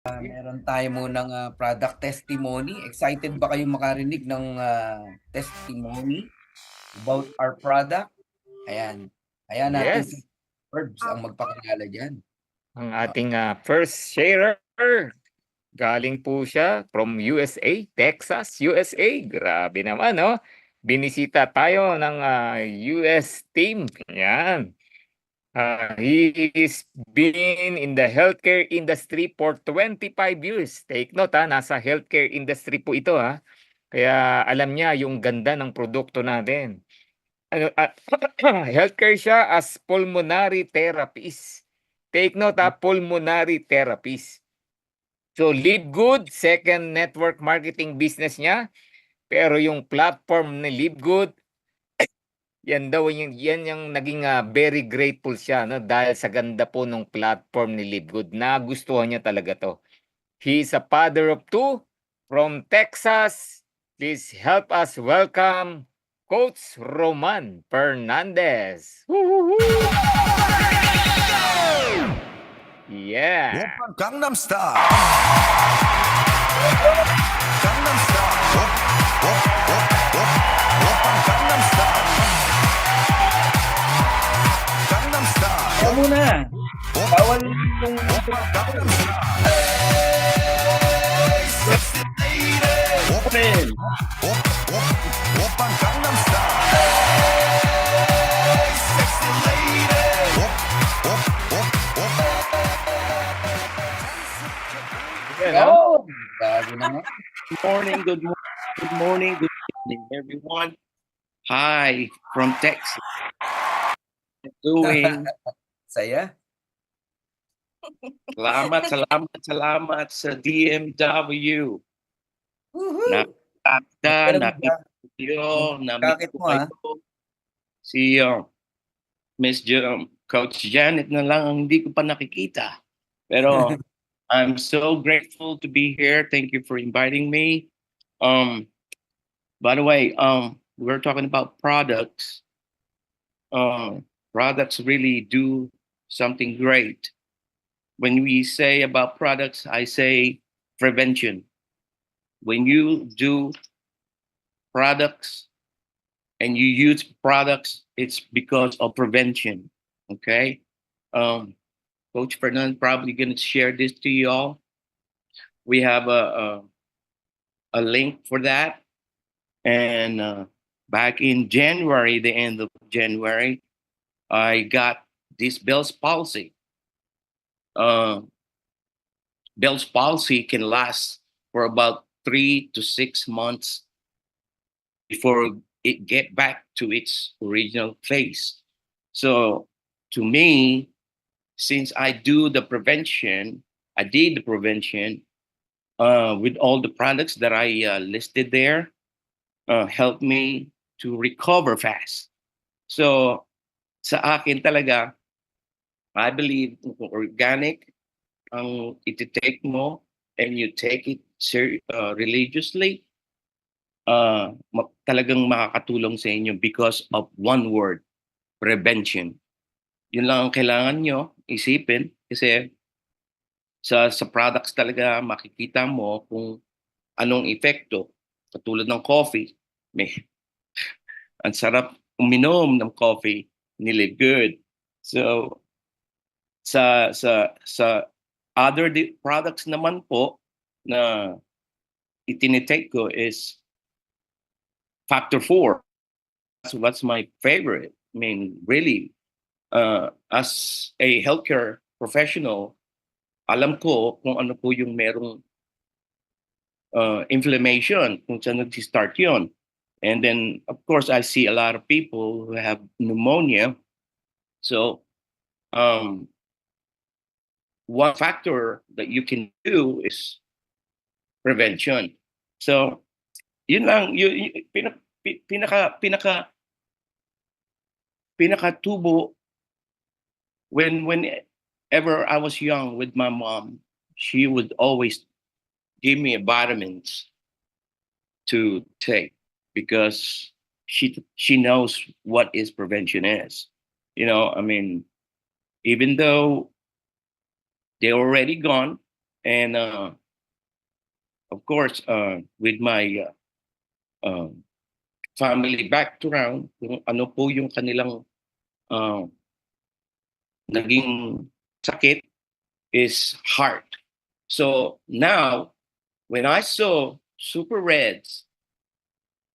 Meron tayo munang product testimony. Excited ba kayong makarinig ng testimony about our product? Ayan. Ayan natin si Yes, Herbs ang magpakilala diyan. ang ating first sharer. Galing po siya from USA, Texas, USA. Grabe naman, no? Binisita tayo ng US team. Yan. He's been in the healthcare industry for 25 years. Take note, nasa healthcare industry po ito, ha. Kaya alam niya yung ganda ng produkto natin. Ano, healthcare siya as pulmonary therapist. Take note, pulmonary therapist. So, Live Good, second network marketing business niya. Pero yung platform ni Live Good, yan daw yan yung naging very grateful siya, no, dahil sa ganda po ng platform ni Live Good. Nagustuhan niya talaga to. He's a father of two from Texas. Please help us welcome Coach Roman Fernandez. Woo-hoo-hoo! Yeah. Oppan Gangnam Style. Gangnam Style. Oppan Gangnam Style. Gangnam Style. Ikaw muna. Bawal yung Gangnam Style. Hey, sexy lady. open. Oppan Gangnam Style. Hey, sexy lady. Yan, no? Go! Bago naman. Good morning, good morning, good evening, everyone. Hi from Texas. Doing Saya. salamat sa DMW. Woohoo! Nakita, Ganun ba? nakita ko, Jacket na-meet ko mo, ha? kayo. Si Miss Coach Janet na lang ang hindi ko pa nakikita. Pero I'm so grateful to be here. Thank you for inviting me. By the way, we're talking about products. Products really do something great. When we say about products, I say prevention. When you do products and you use products, it's because of prevention. Okay. Coach Fernand probably going to share this to you all. We have a link for that. And back in January, the end of January, I got this Bell's palsy. Bell's palsy can last for about 3 to 6 months before it get back to its original place. So to me, since I did the prevention with all the products that I listed there, helped me to recover fast. So sa akin talaga, I believe organic ang iti-take mo and you take it religiously, talagang makakatulong sa inyo because of one word, prevention. Yun lang ang kailangan nyo isipin kasi sa products talaga makikita mo kung anong epekto. Katulad ng coffee, ang sarap uminom ng coffee ni Live Good. So sa other products naman po na itinitake ko is Factor 4. That's my favorite. I mean, really, as a healthcare professional, alam ko kung ano po yung merong inflammation, kung saan nag-start yun. And then, of course, I see a lot of people who have pneumonia. So, one factor that you can do is prevention. So, yun lang, pinaka-tubo whenever I was young with my mom, she would always give me vitamins to take because she knows what is prevention is. I mean, even though they're already gone, And of course, with my family background, kung ano po yung kanilang uh, naging sakit is heart. So now, when I saw Super Reds,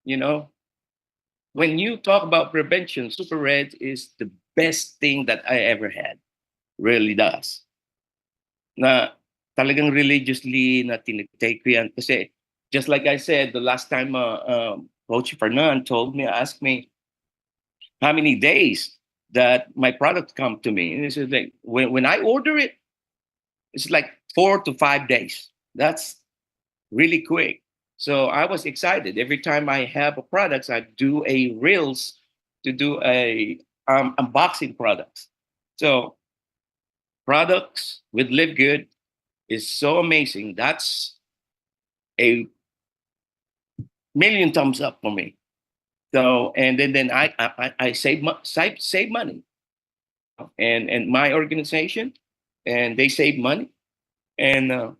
you know, when you talk about prevention, Super Reds is the best thing that I ever had. Really does. Na talagang religiously na tinitake ko yan. Kasi just like I said, the last time Coach Fernan told me, asked me how many days that my product come to me. And he said, like, when I order it, it's like 4 to 5 days. That's really quick. So I was excited. Every time I have a product, I do a reels to do a unboxing products. So products with Live Good is so amazing. That's a million thumbs up for me. So and then I save money, and my organization, and they save money, and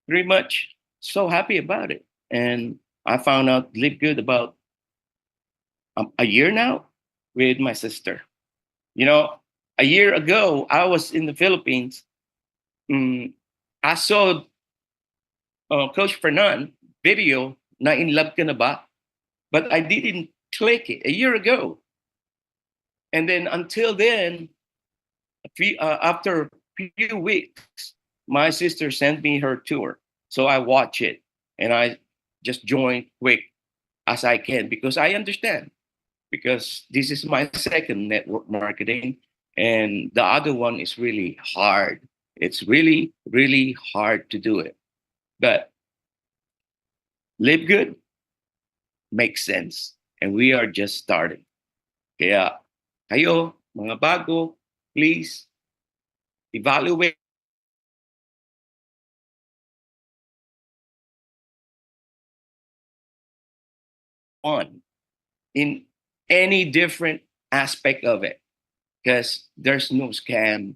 pretty much so happy about it. And I found out Live Good about a year now with my sister. You know, a year ago I was in the Philippines. I saw Coach Fernan video na in love ka na ba? But I didn't click it a year ago. And then until then, after a few weeks, my sister sent me her tour. So I watch it and I just join quick as I can because I understand. Because this is my second network marketing and the other one is really hard. It's really, really hard to do it. But Live Good makes sense. And we are just starting. Kaya kayo, mga bago, please evaluate on in any different aspect of it because there's no scam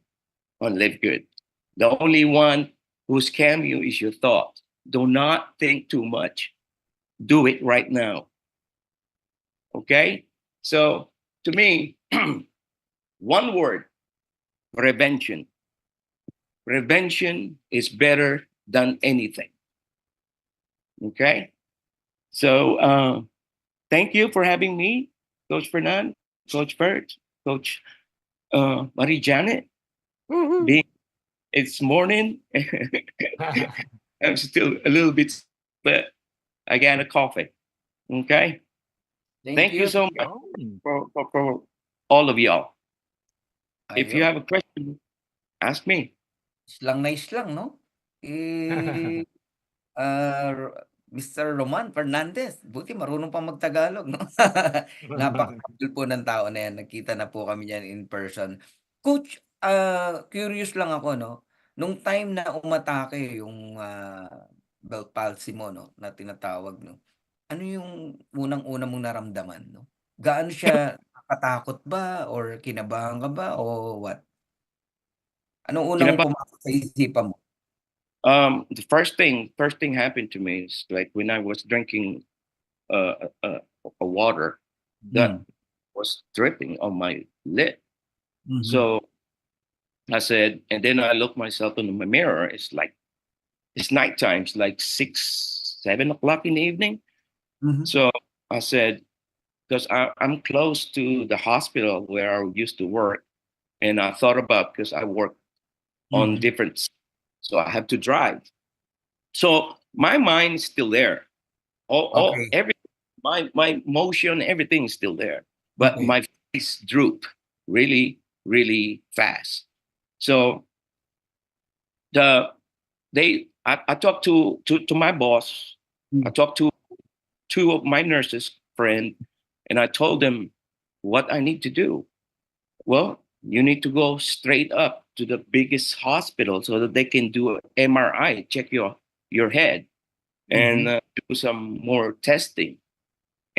on Live Good. The only one who scam you is your thought. Do not think too much. Do it right now. Okay? So to me, one word, prevention. Prevention is better than anything. Okay? So thank you for having me, Coach Fernan, Coach Bert, Coach Marie Janet. Woohoo! It's morning. I'm still a little bit, but I got a coffee. Okay? Thank you so much Yun. for all of y'all. If you Ayun. have a question, ask me. Nice lang, no? Eh, Mr. Roman Fernandez, buti marunong pang mag-Tagalog, no? Napaka-humble po ng tao na yan, nagkita na po kami niyan in person. Coach, curious lang ako, no? Nung time na umatake yung, belt palsy mo, no, na tinatawag, no, ano yung unang-una mong naramdaman, no? Gaano siya, nakatakot ba or kinabahan ka ba o what? Anong unang Kinaba- pumasok sa isipan mo? the first thing happened to me is like when I was drinking a water that was dripping on my lip. Mhm. So I said, and then I looked myself in the mirror. It's like it's nighttime. It's like 6, 7 o'clock in the evening. Mhm. So I said, because I'm close to the hospital where I used to work, and I thought about because I work on Mhm. different, so I have to drive. So my mind is still there. Okey, Every my motion, everything is still there, but okey. my face droop really, really fast. So the I talked to my boss. I Hmm. talked to two of my nurses friend, and I told them what I need to do. Well, you need to go straight up to the biggest hospital so that they can do an MRI, check your head, and Mhm. do some more testing.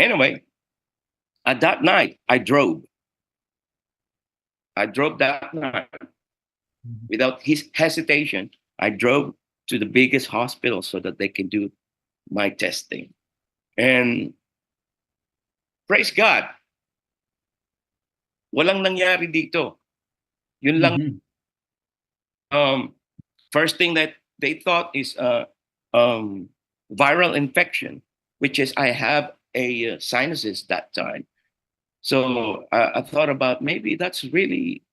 Anyway, at that night, I drove. I drove that night Mhm. without his hesitation. I drove to the biggest hospital so that they can do my testing. And praise God, walang nangyari dito. Yun lang. Mhm. First thing that they thought is viral infection, which is I have a sinuses that time. So I thought about maybe that's really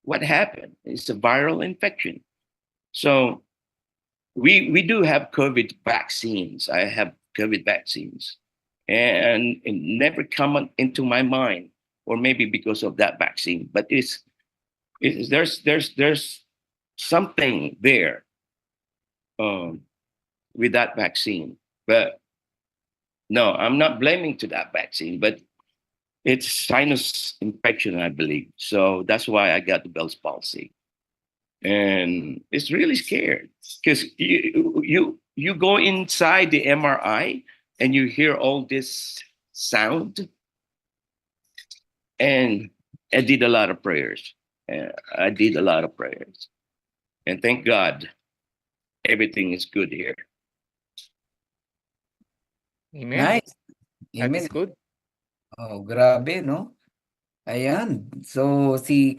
what happened. It's a viral infection. So we do have COVID vaccines. I have COVID vaccines, and it never come into my mind, or maybe because of that vaccine. But there's something there with that vaccine. But no, I'm not blaming to that vaccine, but it's sinus infection, I believe. So that's why I got the Bell's palsy, and it's really scared because you go inside the MRI and you hear all this sound, and I did a lot of prayers. I did a lot of prayers, and thank God, everything is good here. Amen. Nice. That Amen. is good. Oh, grabe, no? Ayan. So, si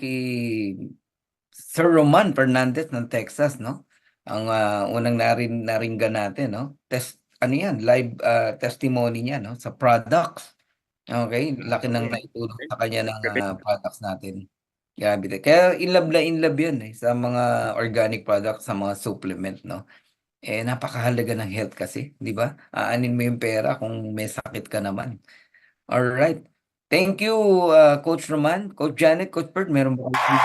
Sir Roman Fernandez ng Texas, no? Ang unang naringgan natin, no? Ano yan, live testimony niya, no? Sa products. Okay, laki ng naitulong sa kanya ng products natin. Grabe. Kaya in love yan sa mga organic products, sa mga supplement, no? Napakahalaga ng health kasi, di ba? Aanin mo yung pera kung may sakit ka naman. Alright. Thank you, Coach Roman. Coach Janet, Coach Bert, meron ba kayo?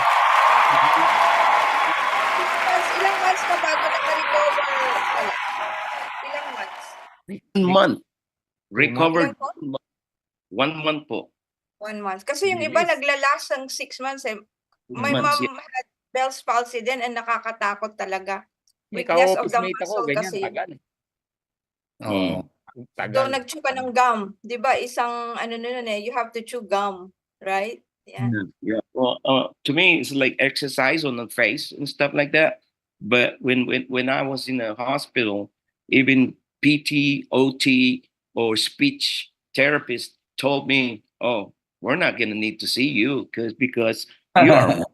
Ilang months ka bago naka-recover? Wala. Ilang months? 1 month. Recovered Ilan po? 1 month po. 1 month. Kasi yung iba Yes. naglalast ng 6 months eh. 2 My months, mom had Bell's palsy din and nakakatakot talaga. May Weakness of the ka-office mate ako, muscle ganyan, kasi. tagal. Oo. So, Tagal. nag-chew ka ng gum. Di ba? Isang, ano nun eh, you have to chew gum. Right? Yeah. Yeah. Well, to me, it's like exercise on the face and stuff like that. But when I was in the hospital, even PT, OT, or speech therapist told me, "Oh, we're not gonna need to see you because you are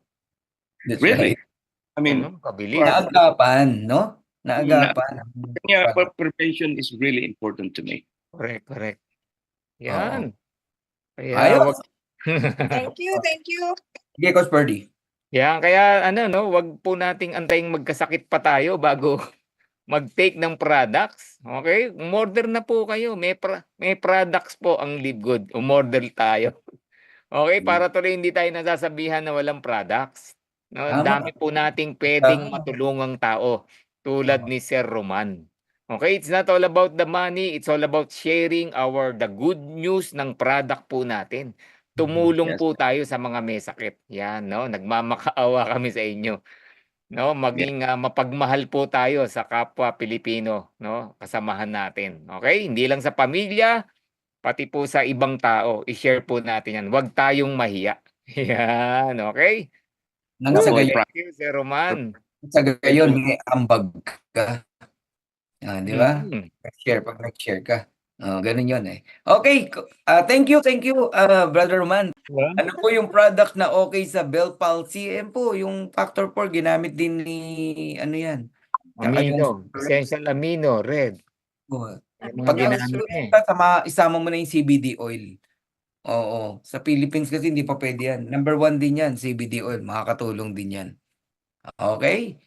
That's really." right. I mean, Ano, kabilis. Naagapan, no? Naagapan. yeah, prevention is really important to me. Correct, correct. Oo. Yan. Kaya Ayos. Thank you, thank you. Sige, Coach Birdie. Yan, kaya ano no, wag po nating antayin magkasakit pa tayo bago mag-take ng products. Okay? Umorder na po kayo. May products po ang Live Good. Umorder tayo. Okay, para tuloy hindi tayo nasasabihan na walang products. No, Tama. dami po nating pwedeng Tama. matulungang tao tulad ni Sir Roman. Okay, it's not all about the money, it's all about sharing the good news ng product po natin. Tumulong Yes. po tayo sa mga may sakit. Yan, no? Nagmamakaawa kami sa inyo. No, maging mapagmahal po tayo sa kapwa Pilipino, no? Kasamahan natin. Okay? Hindi lang sa pamilya, pati po sa ibang tao, i-share po natin yan. Huwag tayong mahiya. Yan, okay? Nang sa Boy, gayon, Thank you, Sir Roman. may ambag ka. Di ba? Mm. Pag nag-share ka. Ganun yun eh. Okay, thank you, Brother Roman. Yeah. Ano po yung product na okay sa Bell palsy? Yan po, yung Factor 4, ginamit din ni, ano yan? Saka Amino, essential amino, red. Yung mga Pag ginamit niya eh. isama mo na yung CBD oil. Oo. Sa Philippines kasi hindi pa pwede yan. Number 1 din yan, CBD oil. Makakatulong din yan. Okay?